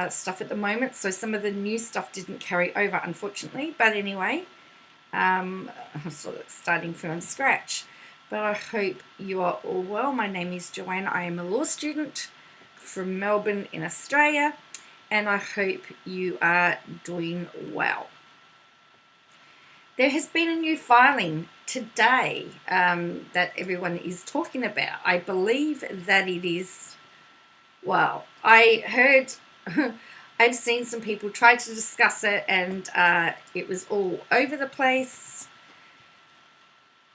stuff at the moment, so some of the new stuff didn't carry over, unfortunately. But anyway, I'm sort of starting from scratch. But I hope you are all well. My name is Joanne. I am a law student from Melbourne in Australia, and I hope you are doing well. There has been a new filing today that everyone is talking about. I believe that it is, well, I heard, I've seen some people try to discuss it, and it was all over the place.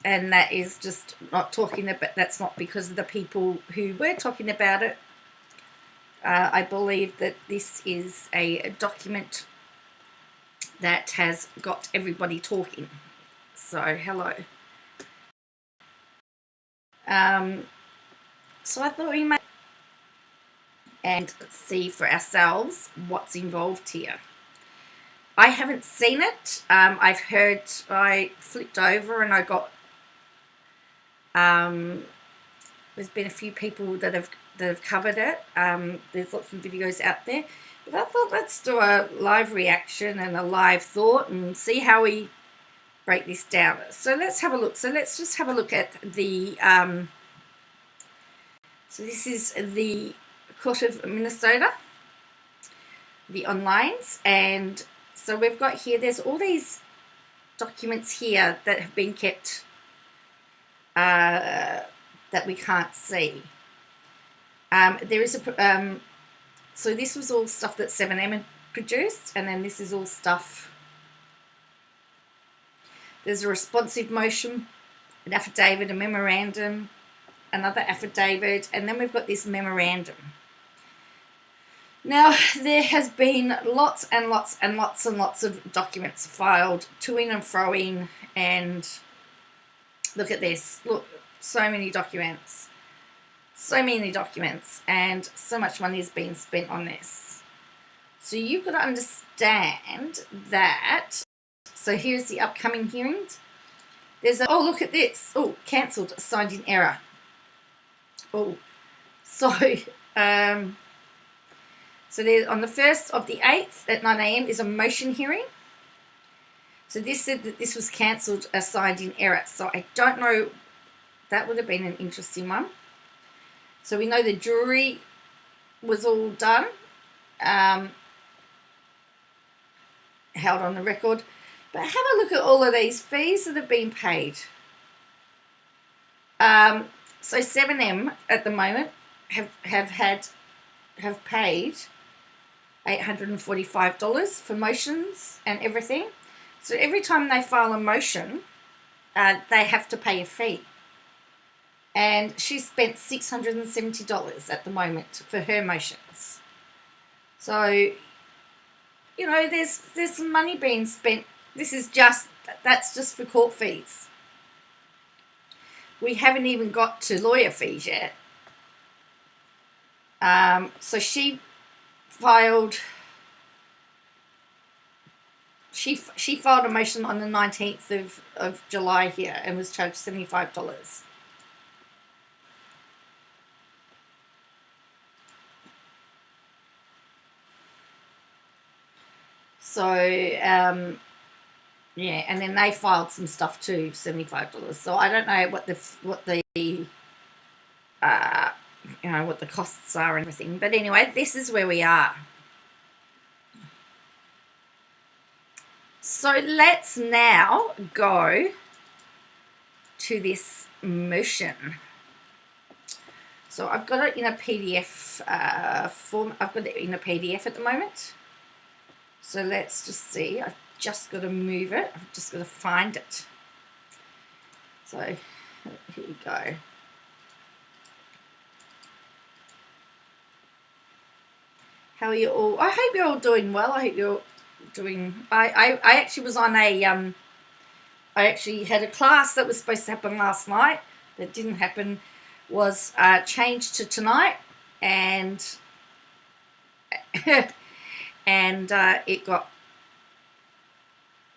And that is just not talking about, that's not because of the people who were talking about it. I believe that this is a document that has got everybody talking. So, hello. So I thought we might and see for ourselves what's involved here. I haven't seen it. I've heard, I flipped over and I got, there's been a few people that have covered it. There's lots of videos out there. But I thought let's do a live reaction and a live thought and see how we break this down. So let's have a look. So let's just have a look at the, so this is the Court of Minnesota, the onlines. And so we've got here, there's all these documents here that have been kept, that we can't see. There is a, so this was all stuff that 7M had produced, and then this is all stuff. There's a responsive motion, an affidavit, a memorandum, another affidavit, and then we've got this memorandum. Now, there has been lots and lots and lots and lots of documents filed to-in and fro-in, and look at this. Look, so many documents. So many documents, and so much money is being spent on this. So you've got to understand that. So here's the upcoming hearings. There's a, oh, look at this. Oh, cancelled, signed in error. Oh, so, so there's on the 1st of the 8th at 9 AM is a motion hearing. So this said that this was cancelled, signed in error. So I don't know, that would have been an interesting one. So we know the jury was all done, held on the record. But have a look at all of these fees that have been paid. So 7M at the moment have paid $845 for motions and everything. So every time they file a motion, they have to pay a fee. And she spent $670 at the moment for her motions. So, you know, there's some money being spent. This is just, that's just for court fees. We haven't even got to lawyer fees yet. So she filed, she filed a motion on the 19th of July here and was charged $75. So, yeah, and then they filed some stuff too, $75. So I don't know what the you know, what the costs are and everything. But anyway, this is where we are. So let's now go to this motion. So I've got it in a PDF form. I've got it in a PDF at the moment. So let's just see. I've just got to move it. I've just got to find it. So here we go. How are you all? I hope you're all doing well. I hope you're doing. I actually was on a I actually had a class that was supposed to happen last night that didn't happen. Was changed to tonight, and and it got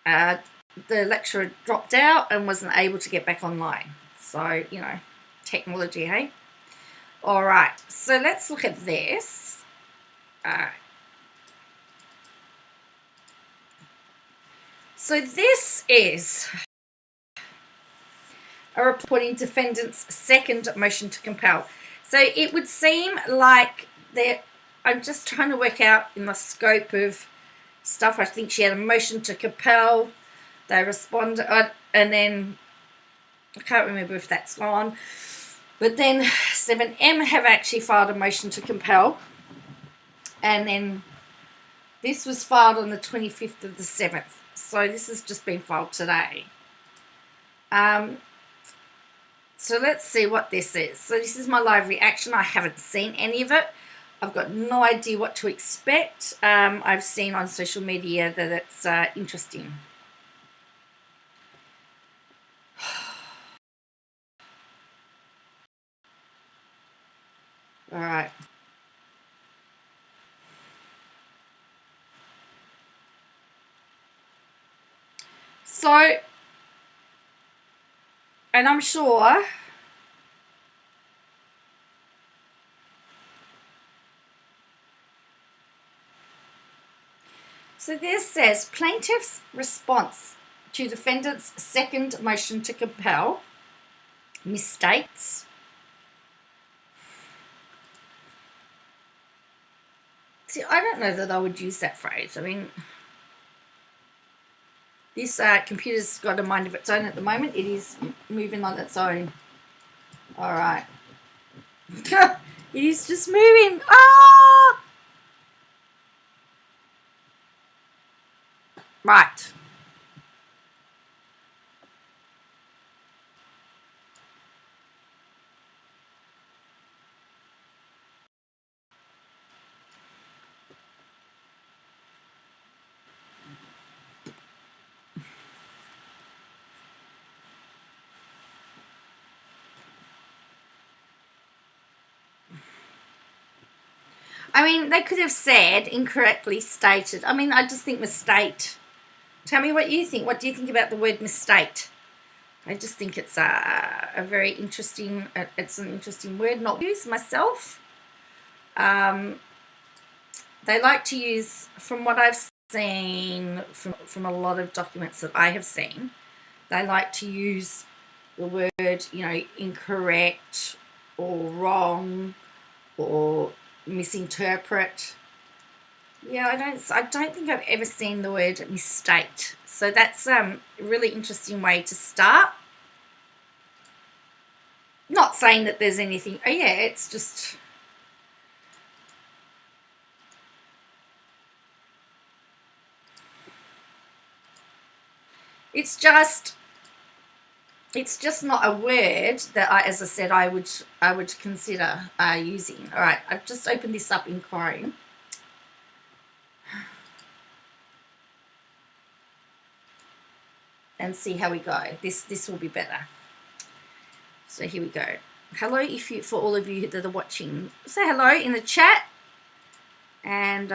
the lecturer dropped out and wasn't able to get back online. So, you know, technology, hey? All right, so let's look at this. So this is a reporting defendant's second motion to compel. So it would seem like I'm just trying to work out in the scope of stuff. I think she had a motion to compel. They responded, and then I can't remember if that's gone. But then 7M have actually filed a motion to compel. And then this was filed on the 25th of the 7th. So this has just been filed today. So let's see what this is. So this is my live reaction. I haven't seen any of it. I've got no idea what to expect. I've seen on social media that it's interesting. All right. So, and I'm sure so this says plaintiff's response to defendant's second motion to compel misstates see, I don't know that I would use that phrase. I mean, this computer's got a mind of its own at the moment. It is moving on its own. All right. It is just moving. Ah! Right. I mean, they could have said incorrectly stated. I mean, I just think misstate. Tell me what you think. What do you think about the word misstate? I just think it's a very interesting, it's an interesting word, not use myself. They like to use, from what I've seen, from a lot of documents that I have seen, they like to use the word, incorrect or wrong or misinterpret. Yeah, I don't think I've ever seen the word misstate. So that's a really interesting way to start. Not saying that there's anything. Oh yeah, it's just it's just not a word that as I said, I would consider using. All right, I've just opened this up in Chrome. And see how we go. This will be better. So here we go. Hello, for all of you that are watching, say hello in the chat. And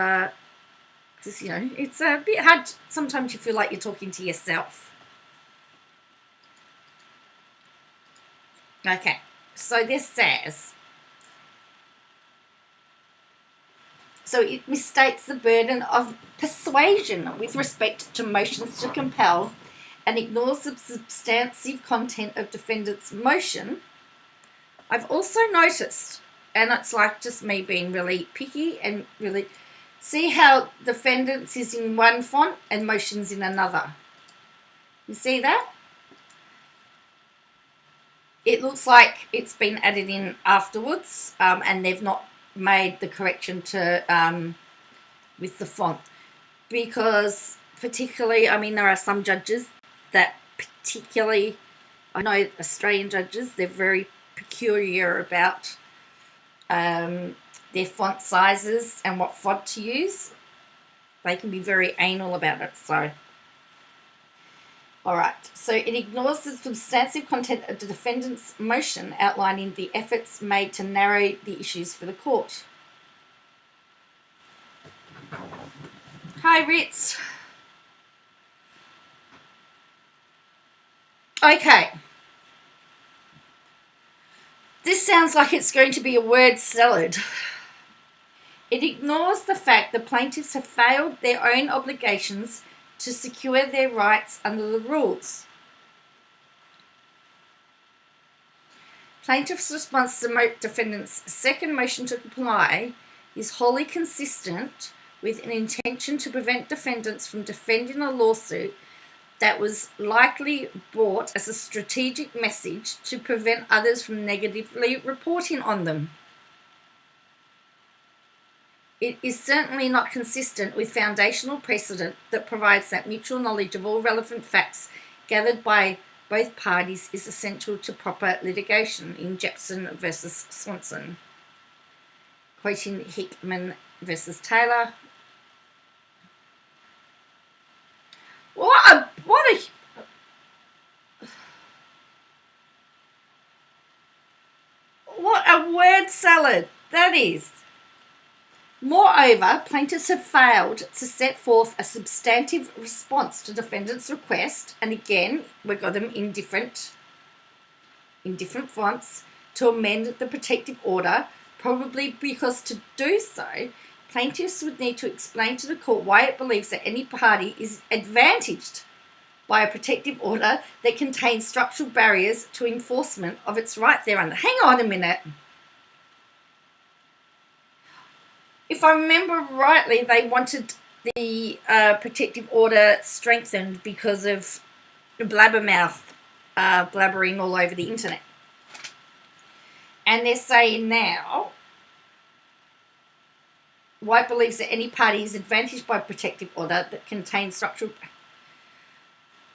just it's a bit hard. Sometimes you feel like you're talking to yourself. Okay, so this says, so it misstates the burden of persuasion with respect to motions to compel and ignores the substantive content of defendant's motion. I've also noticed, and it's like just me being really picky and really, see how defendant's is in one font and motion's in another. You see that? It looks like it's been added in afterwards, and they've not made the correction to with the font, because particularly, I mean, there are some judges that particularly, I know Australian judges, they're very peculiar about their font sizes and what font to use. They can be very anal about it. So, all right. So it ignores the substantive content of the defendant's motion, outlining the efforts made to narrow the issues for the court. Hi, Ritz. Okay. This sounds like it's going to be a word salad. It ignores the fact that plaintiffs have failed their own obligations to secure their rights under the rules. Plaintiff's response to defendant's second motion to comply is wholly consistent with an intention to prevent defendants from defending a lawsuit that was likely brought as a strategic message to prevent others from negatively reporting on them. It is certainly not consistent with foundational precedent that provides that mutual knowledge of all relevant facts gathered by both parties is essential to proper litigation in Jepson versus Swanson. Quoting Hickman versus Taylor. What a word salad that is. Moreover, plaintiffs have failed to set forth a substantive response to defendant's request, and again, we've got them in different fonts, to amend the protective order, probably because to do so, plaintiffs would need to explain to the court why it believes that any party is advantaged by a protective order that contains structural barriers to enforcement of its right thereunder. Hang on a minute. If I remember rightly, they wanted the protective order strengthened because of blabbermouth blabbering all over the internet. And they're saying now, White believes that any party is advantaged by a protective order that contains structural...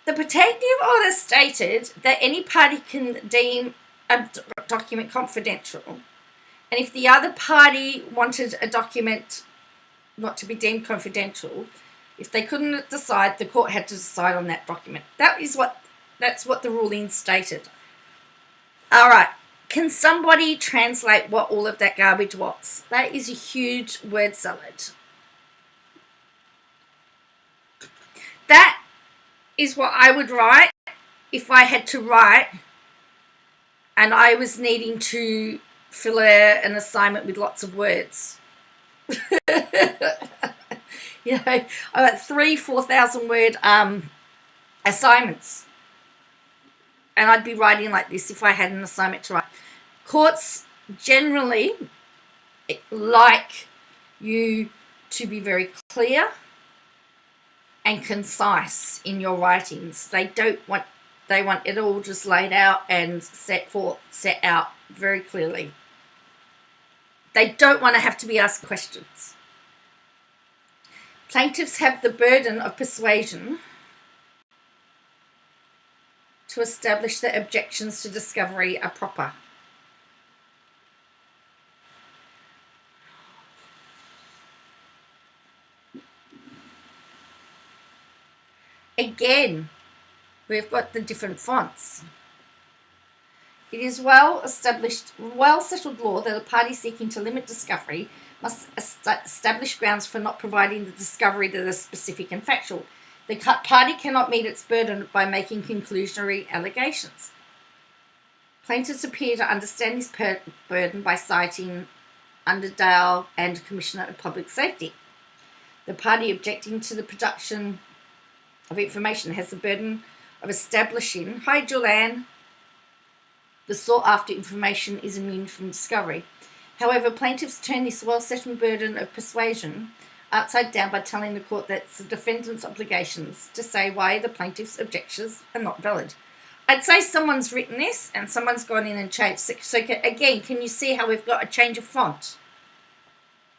The protective order stated that any party can deem a document confidential. And if the other party wanted a document not to be deemed confidential, if they couldn't decide, the court had to decide on that document. That's what the ruling stated. All right. Can somebody translate what all of that garbage was? That is a huge word salad. That is what I would write if I had to write and I was needing to fill an assignment with lots of words. You know, I got 4,000 word assignments. And I'd be writing like this if I had an assignment to write. Courts generally like you to be very clear and concise in your writings. They want it all just laid out and set out very clearly. They don't want to have to be asked questions. Plaintiffs have the burden of persuasion to establish that objections to discovery are proper. Again, we've got the different fonts. It is well settled law that a party seeking to limit discovery must establish grounds for not providing the discovery that is specific and factual. The party cannot meet its burden by making conclusionary allegations. Plaintiffs appear to understand this burden by citing Underdale and Commissioner of Public Safety. The party objecting to the production of information has the burden of establishing, hi Joanne, the sought-after information is immune from discovery. However, plaintiffs turn this well-settled burden of persuasion upside down by telling the court that it's the defendant's obligations to say why the plaintiff's objections are not valid. I'd say someone's written this and someone's gone in and changed. So again, can you see how we've got a change of font?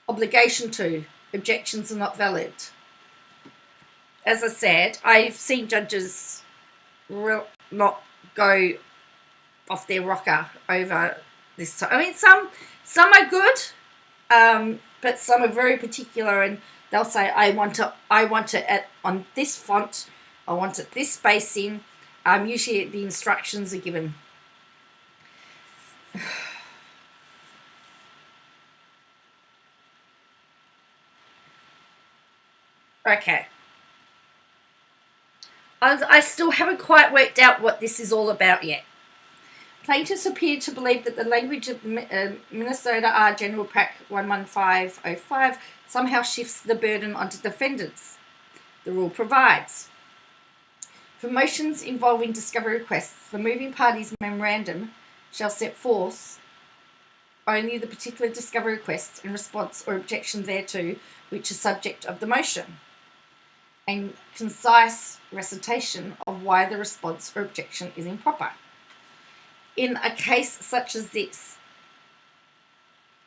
Obligation to, objections are not valid. As I said, I've seen judges not go off their rocker over this. I mean, some are good, but some are very particular, and they'll say, I want it on this font, I want it this spacing. Usually the instructions are given. Okay. I still haven't quite worked out what this is all about yet. Plaintiffs appear to believe that the language of Minnesota R. General Prac 11505 somehow shifts the burden onto defendants. The rule provides, for motions involving discovery requests, the moving party's memorandum shall set forth only the particular discovery requests in response or objection thereto which is subject of the motion, and concise recitation of why the response or objection is improper. In a case such as this,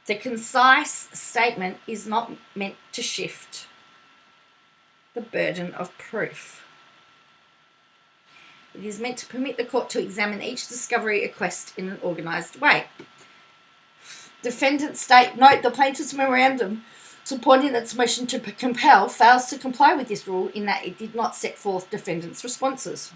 the concise statement is not meant to shift the burden of proof. It is meant to permit the court to examine each discovery request in an organised way. Defendants state, note the plaintiff's memorandum supporting its motion to compel fails to comply with this rule in that it did not set forth defendants' responses.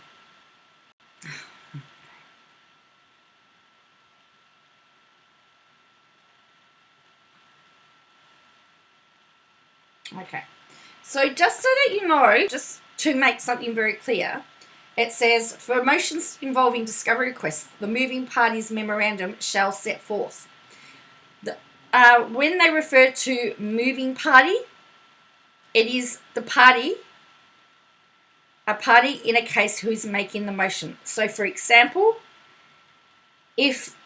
Okay, so just so that you know, just to make something very clear, it says, for motions involving discovery requests, the moving party's memorandum shall set forth. When they refer to moving party, it is the party, a party in a case who is making the motion. So, for example, if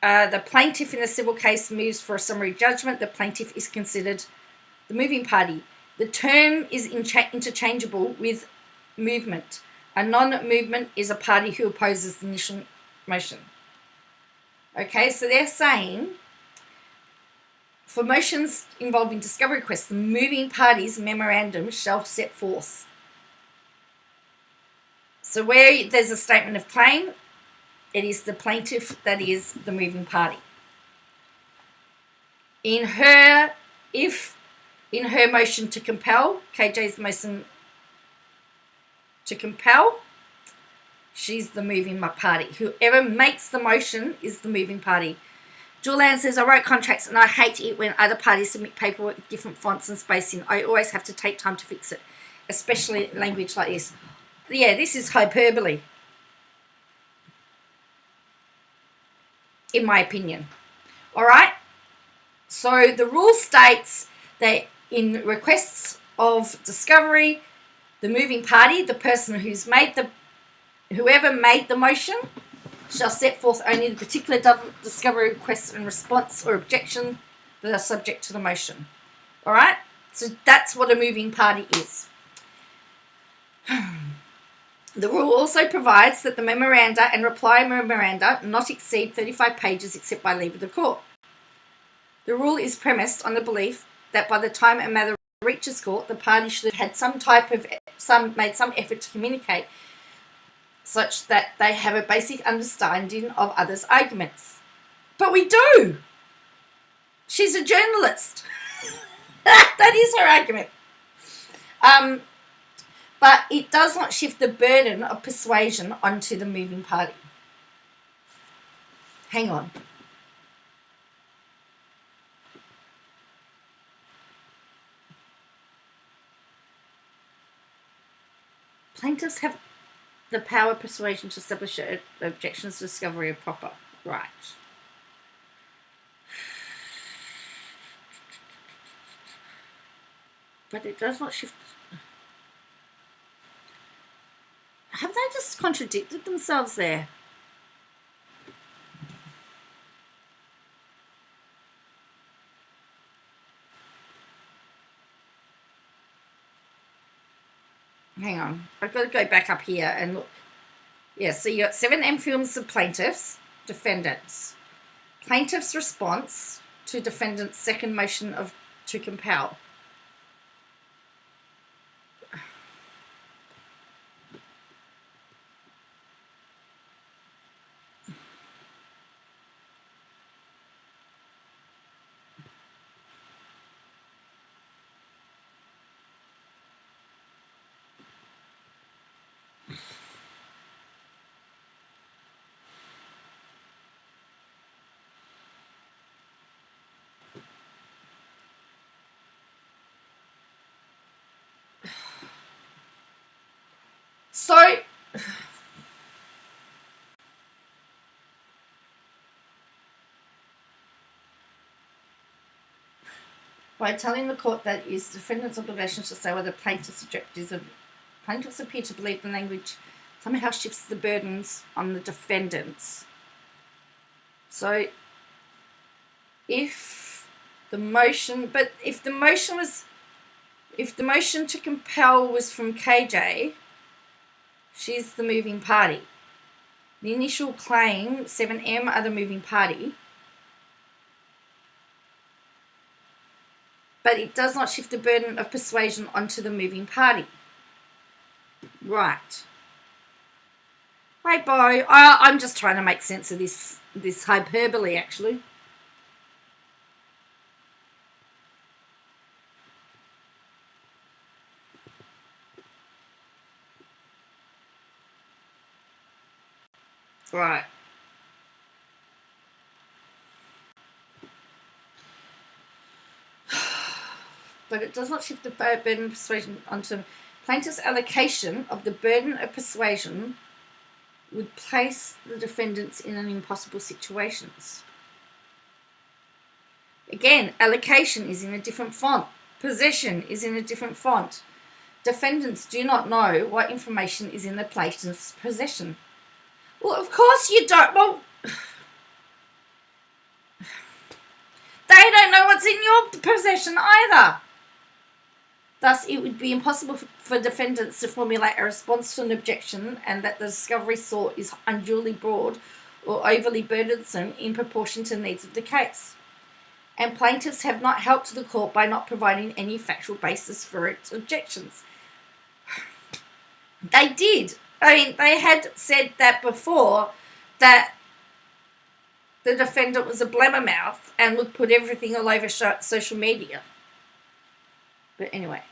the plaintiff in a civil case moves for a summary judgment, the plaintiff is considered the moving party. The term is interchangeable with movement. A non-movement is a party who opposes the initial motion. Okay, so they're saying, for motions involving discovery requests, the moving party's memorandum shall set forth. So where there's a statement of claim, it is the plaintiff that is the moving party. In her motion to compel, KJ's motion to compel, she's the moving party. Whoever makes the motion is the moving party. Joanne says, I write contracts and I hate it when other parties submit paperwork with different fonts and spacing. I always have to take time to fix it, especially language like this. Yeah, this is hyperbole, in my opinion. All right? So the rule states that in requests of discovery, the moving party, the person whoever made the motion, shall set forth only the particular discovery requests in response or objection that are subject to the motion. All right? So that's what a moving party is. The rule also provides that the memoranda and reply memoranda not exceed 35 pages except by leave of the court. The rule is premised on the belief that by the time a matter reaches court, the party should have had made some effort to communicate such that they have a basic understanding of others' arguments. But we do. She's a journalist. That is her argument. But it does not shift the burden of persuasion onto the moving party. Hang on. Plaintiffs have the power of persuasion to establish objections to discovery are proper. Right. But it does not shift. Have they just contradicted themselves there? Hang on. I've got to go back up here and look. Yeah, so you got 7 influence of plaintiffs, defendants. Plaintiff's response to defendant's second motion to compel. by telling the court that it is the defendant's obligation to say whether plaintiffs appear to believe the language somehow shifts the burdens on the defendants. So if the motion to compel was from KJ, she's the moving party. The initial claim, 7M, are the moving party. But it does not shift the burden of persuasion onto the moving party. Right. Hey, Bo. I'm just trying to make sense of this hyperbole, actually. Right. But it does not shift the burden of persuasion onto plaintiff's allocation of the burden of persuasion would place the defendants in an impossible situations. Again, allocation is in a different font. Possession is in a different font. Defendants do not know what information is in the plaintiff's possession. Well, of course you don't. Well, they don't know what's in your possession either. Thus, it would be impossible for defendants to formulate a response to an objection, and that the discovery sought is unduly broad or overly burdensome in proportion to the needs of the case. And plaintiffs have not helped the court by not providing any factual basis for its objections. They did. I mean, they had said that before, that the defendant was a blabbermouth and would put everything all over social media. But anyway,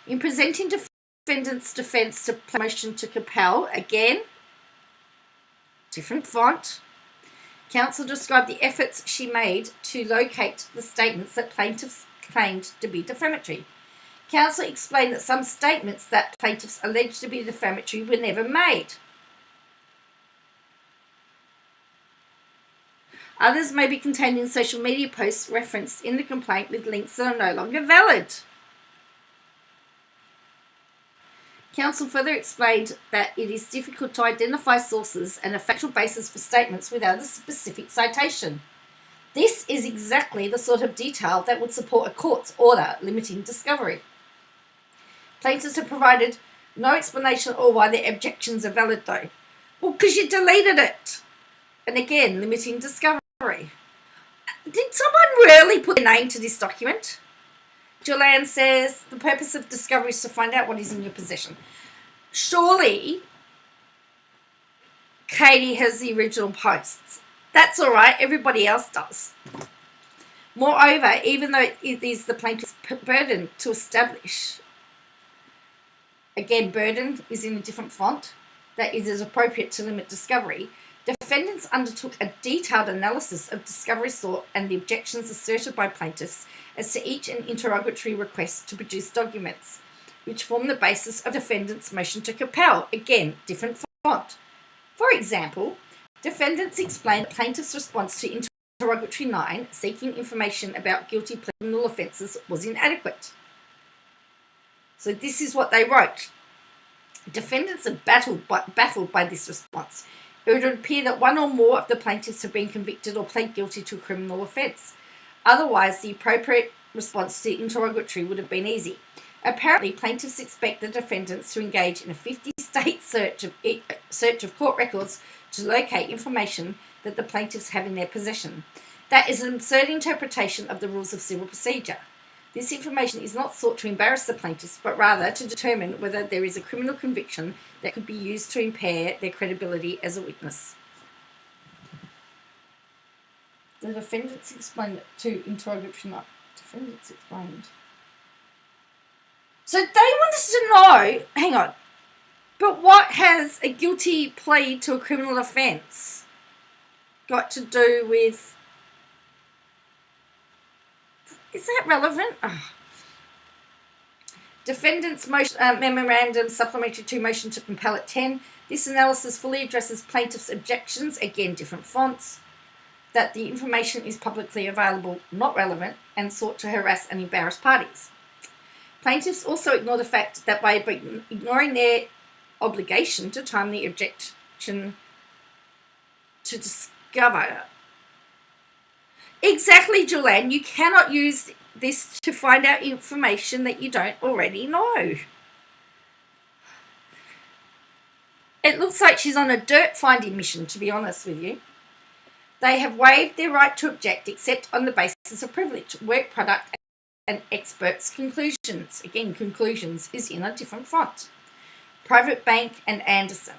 in presenting defendant's defense to motion to compel, again, different font, counsel described the efforts she made to locate the statements that plaintiffs claimed to be defamatory. Counsel explained that some statements that plaintiffs alleged to be defamatory were never made. Others may be contained in social media posts referenced in the complaint with links that are no longer valid. Counsel further explained that it is difficult to identify sources and a factual basis for statements without a specific citation. This is exactly the sort of detail that would support a court's order limiting discovery. Plaintiffs have provided no explanation or why their objections are valid, though. Well, because you deleted it. And again, limiting discovery. Did someone really put their name to this document? Joanne says, the purpose of discovery is to find out what is in your possession. Surely, Katie has the original posts. That's all right. Everybody else does. Moreover, even though it is the plaintiff's burden to establish, again, burden is in a different font, that it is appropriate to limit discovery, defendants undertook a detailed analysis of discovery sought and the objections asserted by plaintiffs as to each an interrogatory request to produce documents, which form the basis of defendants' motion to compel. Again, different font. For example, defendants explained that plaintiffs' response to interrogatory 9, seeking information about guilty criminal offences, was inadequate. So this is what they wrote. Defendants are baffled by this response. It would appear that one or more of the plaintiffs have been convicted or pled guilty to a criminal offence. Otherwise, the appropriate response to the interrogatory would have been easy. Apparently, plaintiffs expect the defendants to engage in a 50-state search of court records to locate information that the plaintiffs have in their possession. That is an absurd interpretation of the rules of civil procedure. This information is not sought to embarrass the plaintiffs, but rather to determine whether there is a criminal conviction that could be used to impair their credibility as a witness. The defendants explained it to interrogatory 9. Defendants explained. So they want us to know, hang on, but what has a guilty plea to a criminal offence got to do with... Is that relevant? Oh. Defendant's motion, memorandum supplementary to motion to compel at 10. This analysis fully addresses plaintiff's objections, again different fonts, that the information is publicly available, not relevant, and sought to harass and embarrass parties. Plaintiffs also ignore the fact that by ignoring their obligation to time the objection to discover. Exactly, Joanne. You cannot use this to find out information that you don't already know. It looks like she's on a dirt finding mission, to be honest with you. They have waived their right to object except on the basis of privilege, work product, and experts' conclusions. Again, conclusions is in a different font. Private Bank and Anderson.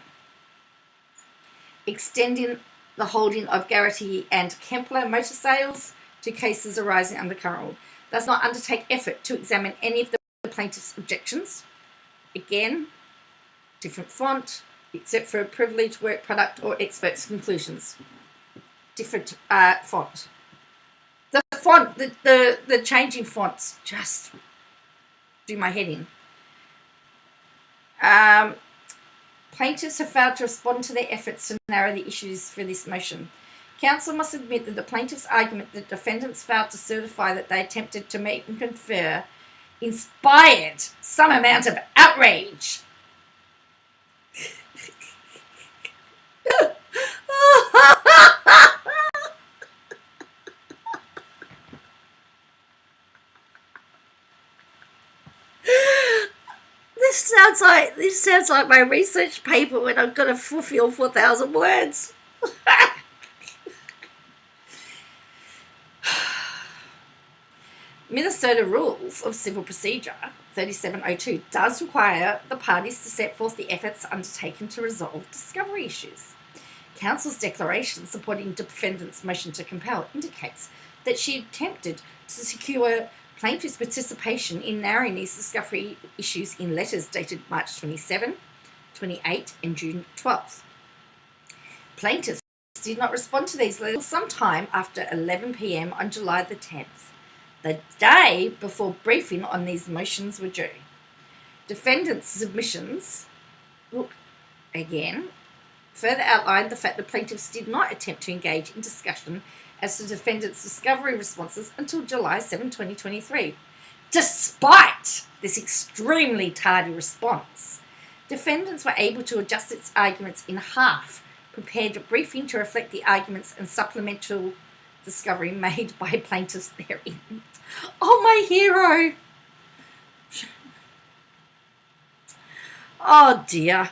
Extending the holding of Garrity and Kempler motor sales to cases arising under current rule. Does not undertake effort to examine any of the plaintiff's objections. Again, different font, except for a privileged work product or experts' conclusions. Different font. The font, the changing fonts just do my head in. Plaintiffs have failed to respond to their efforts to narrow the issues for this motion. Counsel must admit that the plaintiff's argument that defendants failed to certify that they attempted to meet and confer inspired some amount of outrage. This sounds like my research paper when I've got to fulfill 4,000 words. Minnesota Rules of Civil Procedure 3702 does require the parties to set forth the efforts undertaken to resolve discovery issues. Counsel's declaration supporting defendant's motion to compel indicates that she attempted to secure plaintiff's participation in narrowing these discovery issues in letters dated March 27, 28, and June 12th. Plaintiffs did not respond to these letters sometime after 11 p.m. on July the 10th, the day before briefing on these motions were due. Defendants' submissions, further outlined the fact that plaintiffs did not attempt to engage in discussion as to defendants' discovery responses until July 7, 2023. Despite this extremely tardy response, defendants were able to adjust its arguments in half, prepared a briefing to reflect the arguments and supplemental discovery made by plaintiffs therein. Oh, my hero! Oh, dear.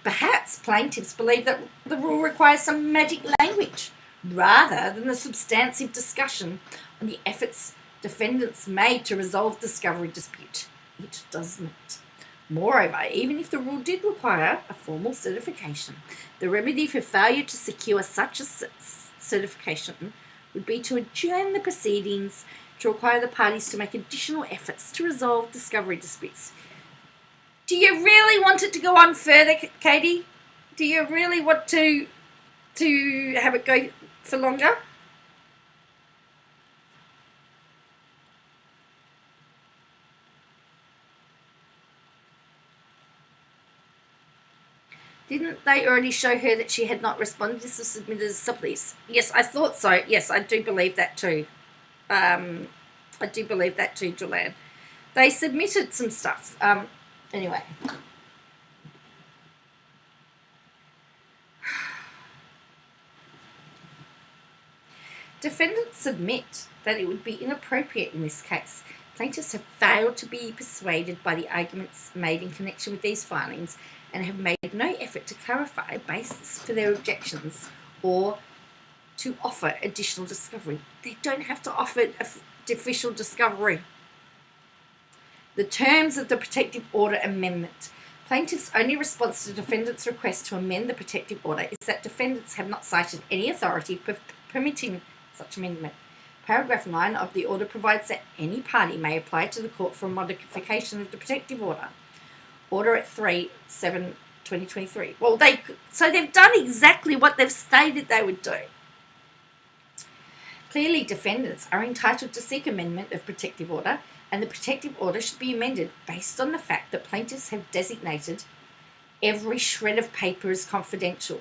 Perhaps plaintiffs believe that the rule requires some magic language rather than a substantive discussion on the efforts defendants made to resolve discovery dispute. It does not. Moreover, even if the rule did require a formal certification, the remedy for failure to secure such a certification would be to adjourn the proceedings to require the parties to make additional efforts to resolve discovery disputes. Do you really want it to go on further, Katie? Do you really want to have it go for longer? Didn't they already show her that she had not responded to the submitted sublease? Yes, I thought so. Yes, I do believe that too. I do believe that too, Joanne. They submitted some stuff. Anyway. Defendants submit that it would be inappropriate in this case. Plaintiffs have failed to be persuaded by the arguments made in connection with these filings and have made no effort to clarify the basis for their objections or to offer additional discovery. They don't have to offer official discovery. The terms of the protective order amendment. Plaintiff's only response to defendants' request to amend the protective order is that defendants have not cited any authority permitting such amendment. Paragraph 9 of the order provides that any party may apply to the court for a modification of the protective order. Order at 3/7/2023. Well, they've done exactly what they've stated they would do. Clearly, defendants are entitled to seek amendment of protective order, and the protective order should be amended based on the fact that plaintiffs have designated every shred of paper as confidential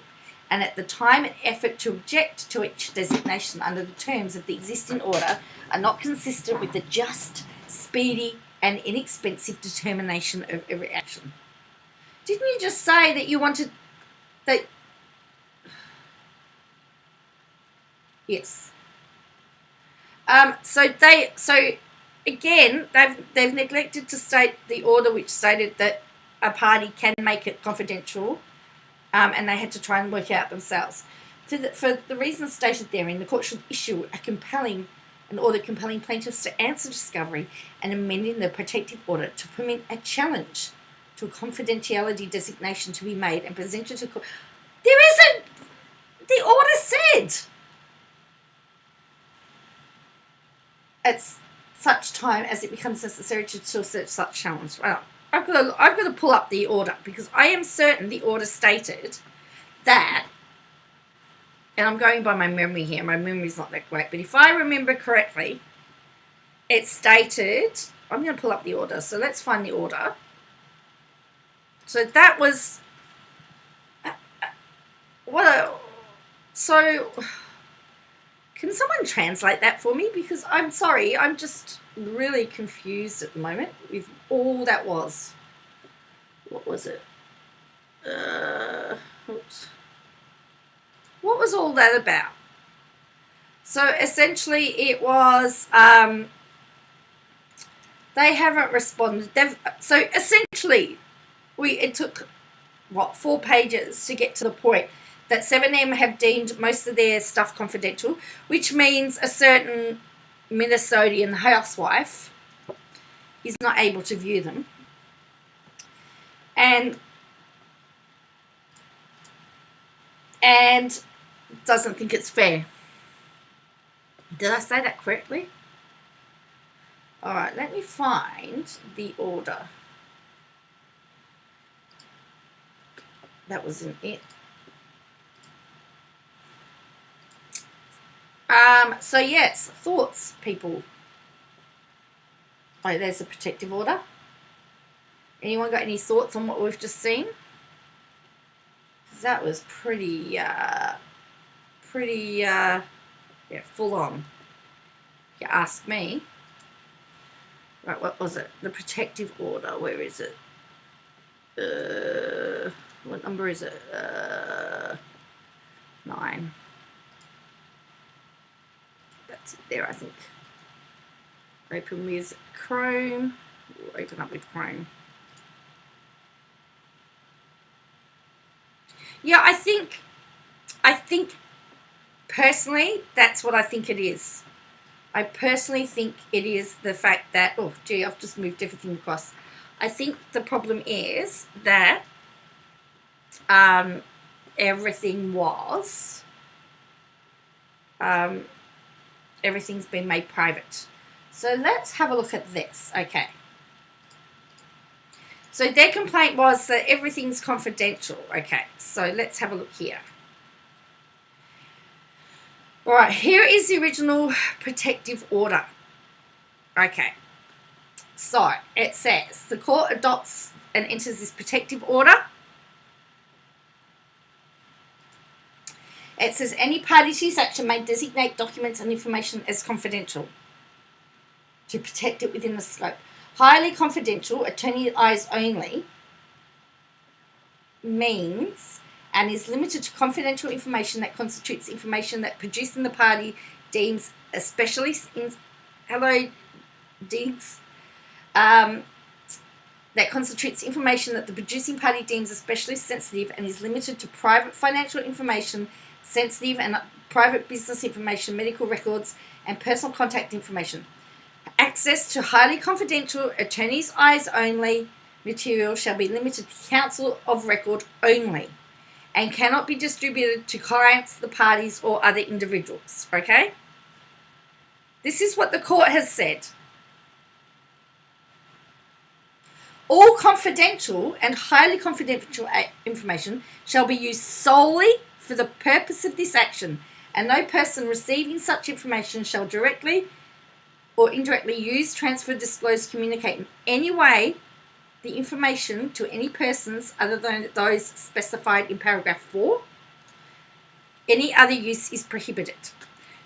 and at the time and effort to object to each designation under the terms of the existing order are not consistent with the just, speedy, and inexpensive determination of every action. Didn't you just say that you wanted that? Yes. So again, they've neglected to state the order which stated that a party can make it confidential, and they had to try and work it out themselves. For the reasons stated therein, the court should issue an order compelling plaintiffs to answer discovery and amending the protective order to permit a challenge to a confidentiality designation to be made and presented to court. There isn't. The order said at such time as it becomes necessary to assert such challenge. Well, I've got to pull up the order because I am certain the order stated that, and I'm going by my memory here. My memory's not that great, but if I remember correctly, it stated. I'm going to pull up the order. So let's find the order. So that was so. Can someone translate that for me? Because I'm sorry, I'm just really confused at the moment with all that was. What was it? Oops. What was all that about? So essentially it was, they haven't responded. So essentially, it took, 4 pages to get to the point that 7M have deemed most of their stuff confidential, which means a certain Minnesotan housewife is not able to view them. And doesn't think it's fair. Did I say that correctly? All right, let me find the order. That wasn't it. So yes, thoughts, people. Oh, there's a protective order. Anyone got any thoughts on what we've just seen? That was pretty, full on. If you ask me. Right, what was it? The protective order. Where is it? What number is it? 9. That's it there, I think. Open with Chrome. We'll open up with Chrome. Yeah, I think personally that's what I think it is. I personally think it is the fact that, oh gee, I've just moved everything across. I think the problem is that everything was everything's been made private. So let's have a look at this. Okay. So their complaint was that everything's confidential. Okay, so let's have a look here. All right, here is the original protective order. Okay, so it says the court adopts and enters this protective order. It says any party to this action may designate documents and information as confidential to protect it within the scope. Highly confidential, attorney eyes only, means and is limited to confidential information that constitutes information that producing the party deems especially that constitutes information that the producing party deems especially sensitive and is limited to private financial information, sensitive and private business information, medical records, and personal contact information. Access to highly confidential, attorney's eyes only material shall be limited to counsel of record only and cannot be distributed to clients, the parties, or other individuals. Okay? This is what the court has said. All confidential and highly confidential information shall be used solely for the purpose of this action, and no person receiving such information shall directly or indirectly use, transfer, disclose, communicate in any way the information to any persons other than those specified in paragraph 4. Any other use is prohibited.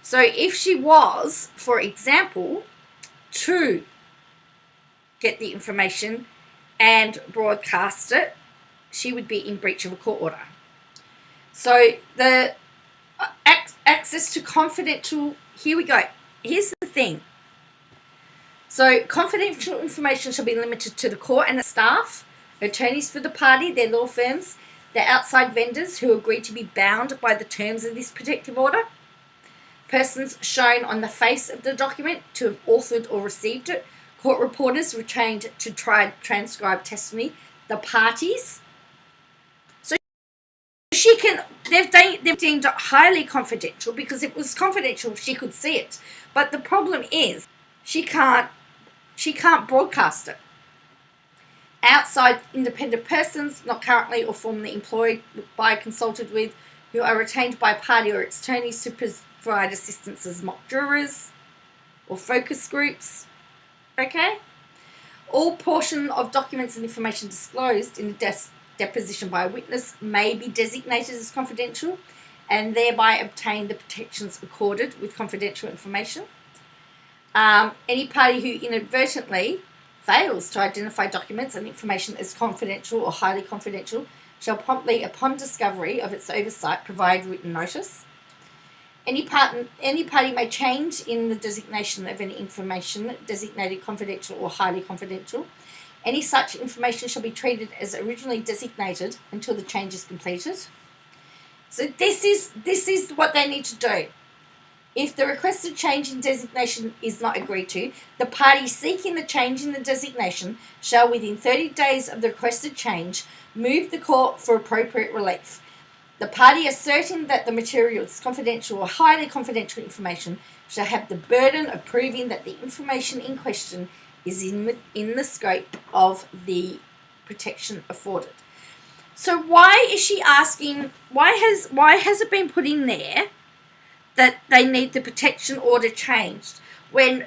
So if she was, for example, to get the information and broadcast it, she would be in breach of a court order. So the access to confidential, here we go. Here's the thing. So confidential information shall be limited to the court and its staff, attorneys for the party, their law firms, their outside vendors who agree to be bound by the terms of this protective order, persons shown on the face of the document to have authored or received it, court reporters retained to transcribe testimony, the parties. So they've deemed it highly confidential because it was confidential, she could see it. But the problem is she can't broadcast it. Outside independent persons not currently or formerly employed by, consulted with, who are retained by a party or its attorneys to provide assistance as mock jurors or focus groups. Okay? All portion of documents and information disclosed in the deposition by a witness may be designated as confidential and thereby obtain the protections accorded with confidential information. Any party who inadvertently fails to identify documents and information as confidential or highly confidential shall promptly, upon discovery of its oversight, provide written notice. Any party may change in the designation of any information designated confidential or highly confidential. Any such information shall be treated as originally designated until the change is completed. So this is what they need to do. If the requested change in designation is not agreed to, the party seeking the change in the designation shall, within 30 days of the requested change, move the court for appropriate relief. The party asserting that the material is confidential or highly confidential information shall have the burden of proving that the information in question is in the scope of the protection afforded. So why is she asking, why has it been put in there that they need the protection order changed when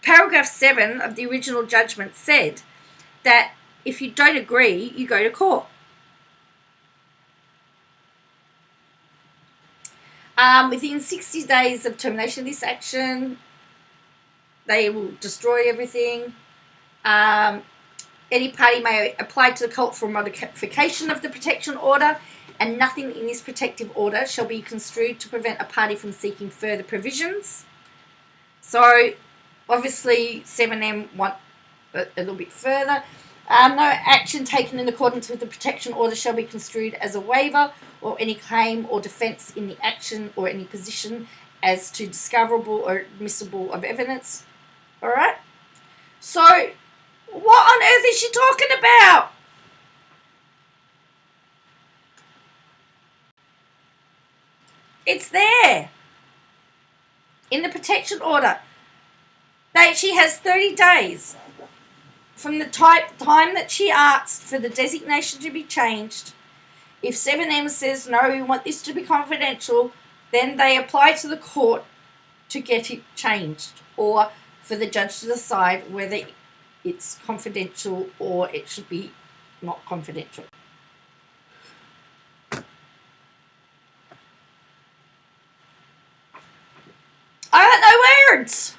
paragraph 7 of the original judgment said that if you don't agree, you go to court? Within 60 days of termination of this action, they will destroy everything. Any party may apply to the court for a modification of the protection order, and nothing in this protective order shall be construed to prevent a party from seeking further provisions. So, obviously, 7M want a little bit further. No action taken in accordance with the protection order shall be construed as a waiver or any claim or defence in the action or any position as to discoverable or admissible of evidence. Alright? So, what on earth is she talking about? It's there in the protection order. She has 30 days from the time that she asked for the designation to be changed. If 7M says, no, we want this to be confidential, then they apply to the court to get it changed, or for the judge to decide whether it's confidential or it should be not confidential. I got no words.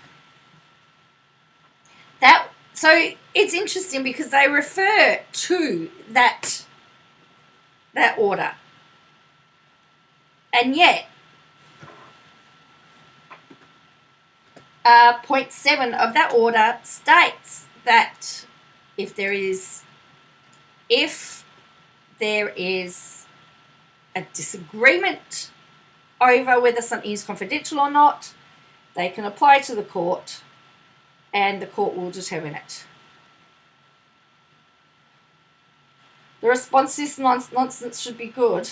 So it's interesting because they refer to that order, and yet point 7 of that order states that if there is a disagreement over whether something is confidential or not, they can apply to the court and the court will determine it. The response to this nonsense should be good.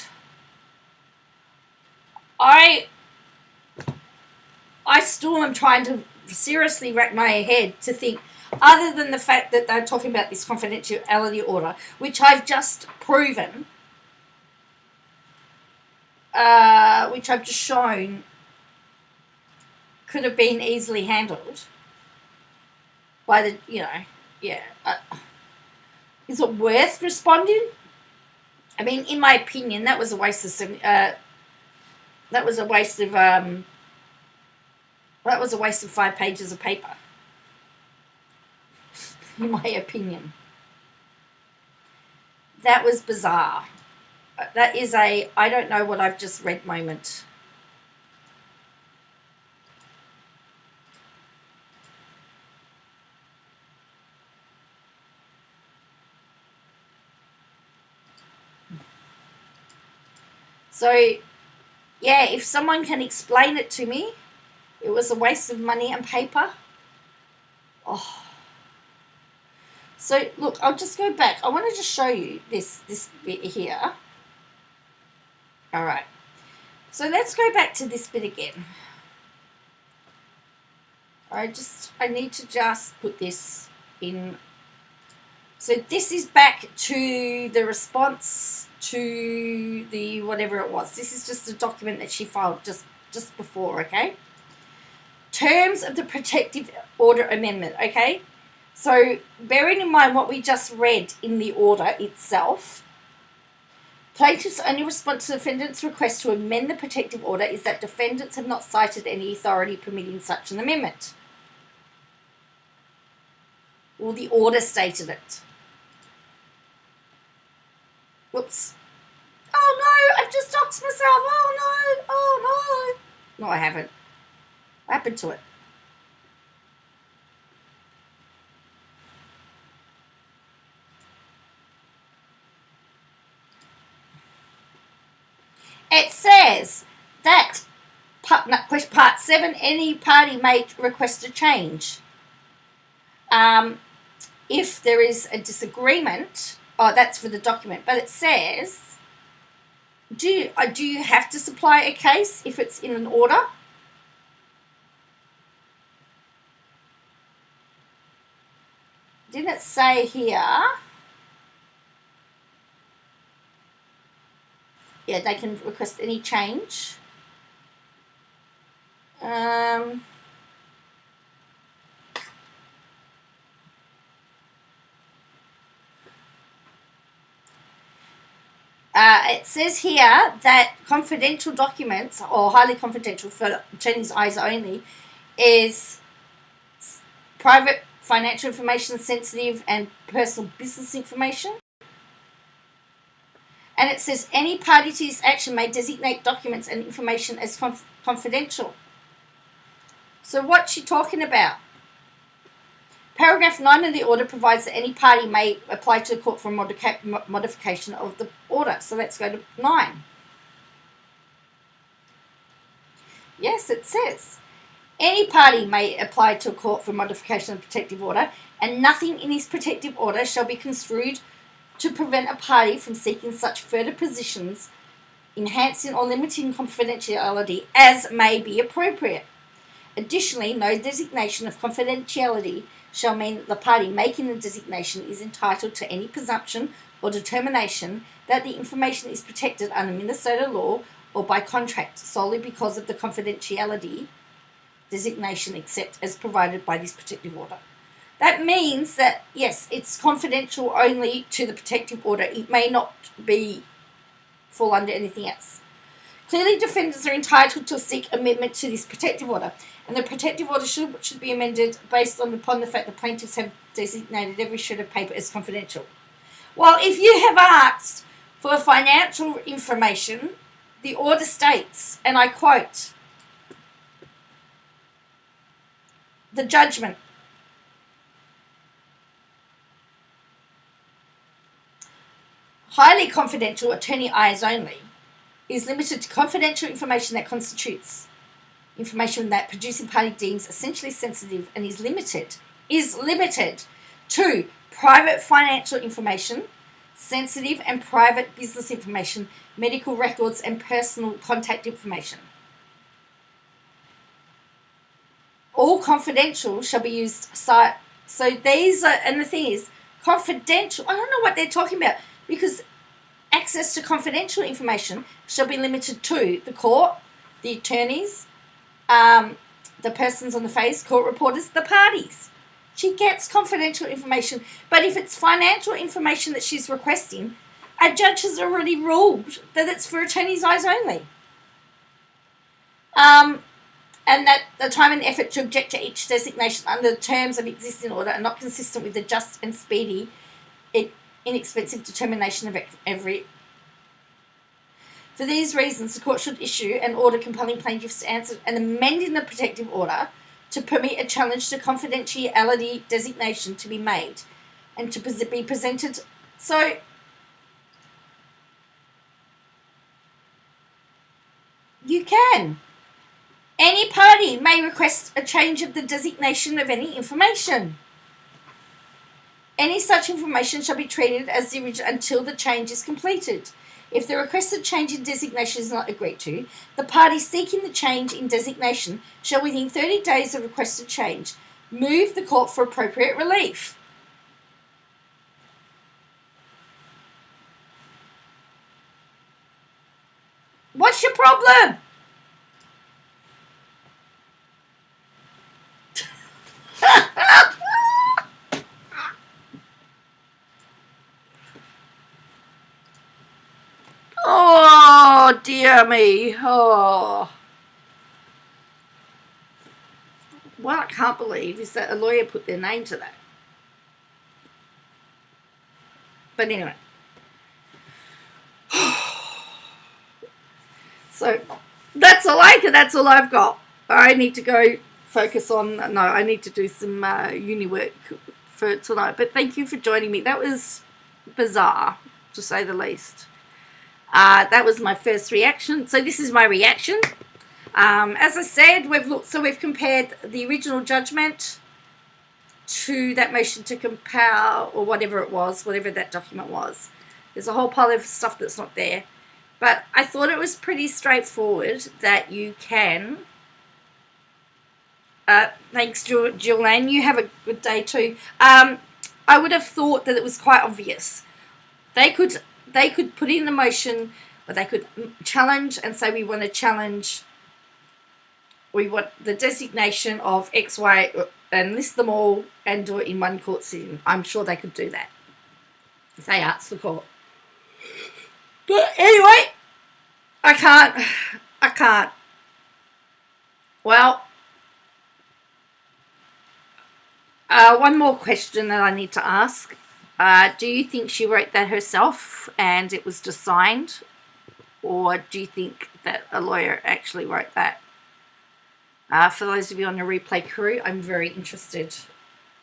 I still am trying to seriously wrap my head to think, other than the fact that they're talking about this confidentiality order, which I've just proven, which I've just shown could have been easily handled by the, is it worth responding? I mean, in my opinion, that was a waste of That was a waste of 5 pages of paper, in my opinion. That was bizarre. That is a I don't know what I've just read moment. So, yeah, if someone can explain it to me, it was a waste of money and paper. Oh. So, look, I'll just go back. I want to just show you this bit here. All right. So let's go back to this bit again. I need to just put this in. So this is back to the response to the whatever it was. This is just a document that she filed just before, okay? Terms of the protective order amendment, okay? So bearing in mind what we just read in the order itself, plaintiff's only response to defendant's request to amend the protective order is that defendants have not cited any authority permitting such an amendment. Well, the order stated it. Whoops. Oh no, I've just doxed myself. Oh no. No, I haven't. What happened to it? It says that part 7, any party may request a change. If there is a disagreement, that's for the document, but it says, do you have to supply a case if it's in an order? Didn't it say here? Yeah, they can request any change. It says here that confidential documents, or highly confidential for attorney's eyes only, is private financial information, sensitive and personal business information. And it says any party to this action may designate documents and information as confidential. So what's she talking about? Paragraph 9 of the order provides that any party may apply to the court for a modification of the order. So let's go to 9. Yes, it says any party may apply to a court for modification of the protective order, and nothing in this protective order shall be construed to prevent a party from seeking such further positions, enhancing or limiting confidentiality as may be appropriate. Additionally, no designation of confidentiality shall mean that the party making the designation is entitled to any presumption or determination that the information is protected under Minnesota law or by contract solely because of the confidentiality designation except as provided by this protective order. That means that, yes, it's confidential only to the protective order. It may not fall under anything else. Clearly, defendants are entitled to seek amendment to this protective order, and the protective order should be amended based upon the fact that plaintiffs have designated every shred of paper as confidential. Well, if you have asked for financial information, the order states, and I quote, the judgment. Highly confidential, attorney eyes only, is limited to confidential information that constitutes information that producing party deems essentially sensitive and is limited to private financial information, sensitive and private business information, medical records, and personal contact information. All confidential shall be used. So these are, and the thing is, confidential, I don't know what they're talking about, because access to confidential information shall be limited to the court, the attorneys, the persons on the face, court reporters, the parties. She gets confidential information, but if it's financial information that she's requesting, a judge has already ruled that it's for attorney's eyes only. And that the time and effort to object to each designation under the terms of existing order are not consistent with the just and speedy, inexpensive determination of every. For these reasons, the court should issue an order compelling plaintiffs to answer and amending the protective order to permit a challenge to confidentiality designation to be made and to be presented. So, you can. Any party may request a change of the designation of any information. Any such information shall be treated as the original until the change is completed. If the requested change in designation is not agreed to, the party seeking the change in designation shall, within 30 days of requested change, move the court for appropriate relief. What's your problem? Oh, dear me. Oh. What I can't believe is that a lawyer put their name to that. But anyway. So, that's all that's all I've got. I need to go focus on, I need to do some uni work for tonight. But thank you for joining me. That was bizarre, to say the least. That was my first reaction. So this is my reaction. As I said, we've compared the original judgment to that motion to compel, or whatever it was, whatever that document was. There's a whole pile of stuff that's not there. But I thought it was pretty straightforward that you can. Thanks, Joanne. You have a good day too. I would have thought that it was quite obvious. They could put in the motion, or they could challenge and say we want the designation of X, Y, and list them all and do it in one court sitting. I'm sure they could do that if they asked the court. But anyway, I can't. Well, one more question that I need to ask. Do you think she wrote that herself and it was just signed? Or do you think that a lawyer actually wrote that? For those of you on the replay crew, I'm very interested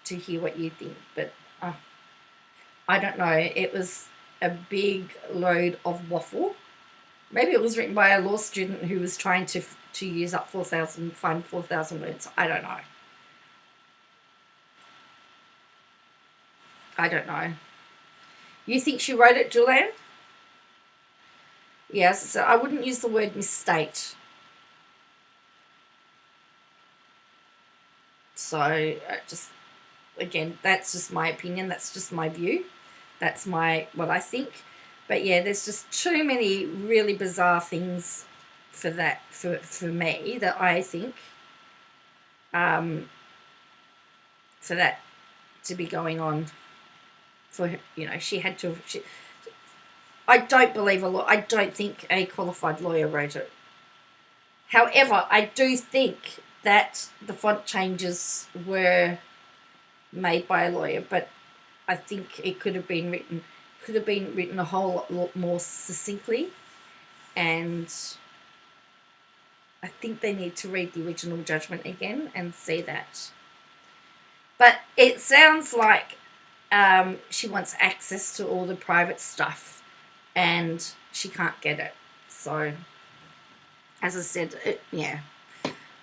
to hear what you think. But I don't know. It was a big load of waffle. Maybe it was written by a law student who was trying to use up 4,000 words. I don't know. I don't know. You think she wrote it, Julianne? Yes, so I wouldn't use the word misstate. So, again, that's just my opinion. That's just my view. That's what I think. But yeah, there's just too many really bizarre things for that, for me, that I think, for that to be going on. For, she had to. I don't believe I don't think a qualified lawyer wrote it. However, I do think that the font changes were made by a lawyer, but I think it could have been written a whole lot more succinctly, and I think they need to read the original judgment again and see that. But it sounds like she wants access to all the private stuff and she can't get it. So, as I said, yeah.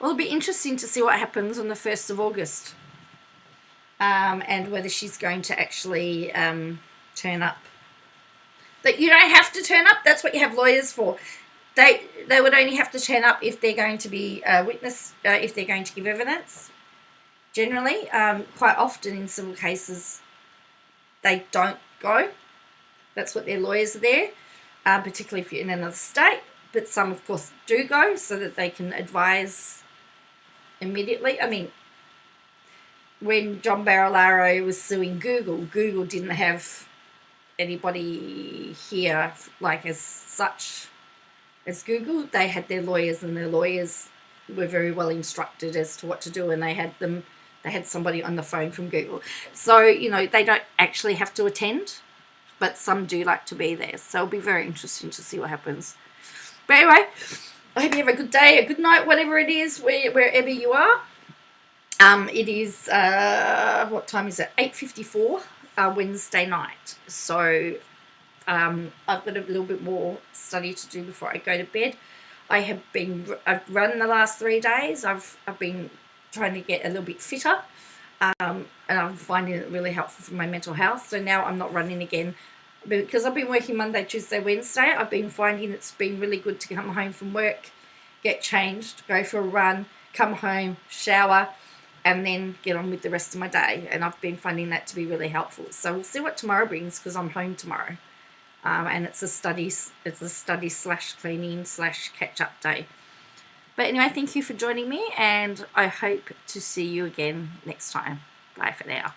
Well, it'll be interesting to see what happens on the 1st of August and whether she's going to actually turn up. But you don't have to turn up. That's what you have lawyers for. They would only have to turn up if they're going to be a witness, if they're going to give evidence. Generally, quite often in civil cases, they don't go. That's what their lawyers are there, particularly if you're in another state. But some, of course, do go so that they can advise immediately. I mean, when John Barilaro was suing Google didn't have anybody here like as such as Google. They had their lawyers, and their lawyers were very well instructed as to what to do, and they had somebody on the phone from Google. So, you know, they don't actually have to attend, but some do like to be there. So it'll be very interesting to see what happens. But anyway, I hope you have a good day, a good night, whatever it is, wherever you are. It is, what time is it? 8:54 Wednesday night. So I've got a little bit more study to do before I go to bed. I've run the last 3 days. I've been trying to get a little bit fitter, and I'm finding it really helpful for my mental health. So now I'm not running again because I've been working Monday, Tuesday, Wednesday. I've been finding it's been really good to come home from work, get changed, go for a run, come home, shower, and then get on with the rest of my day. And I've been finding that to be really helpful. So we'll see what tomorrow brings, because I'm home tomorrow. And it's a study / cleaning / catch up day. But anyway, thank you for joining me, and I hope to see you again next time. Bye for now.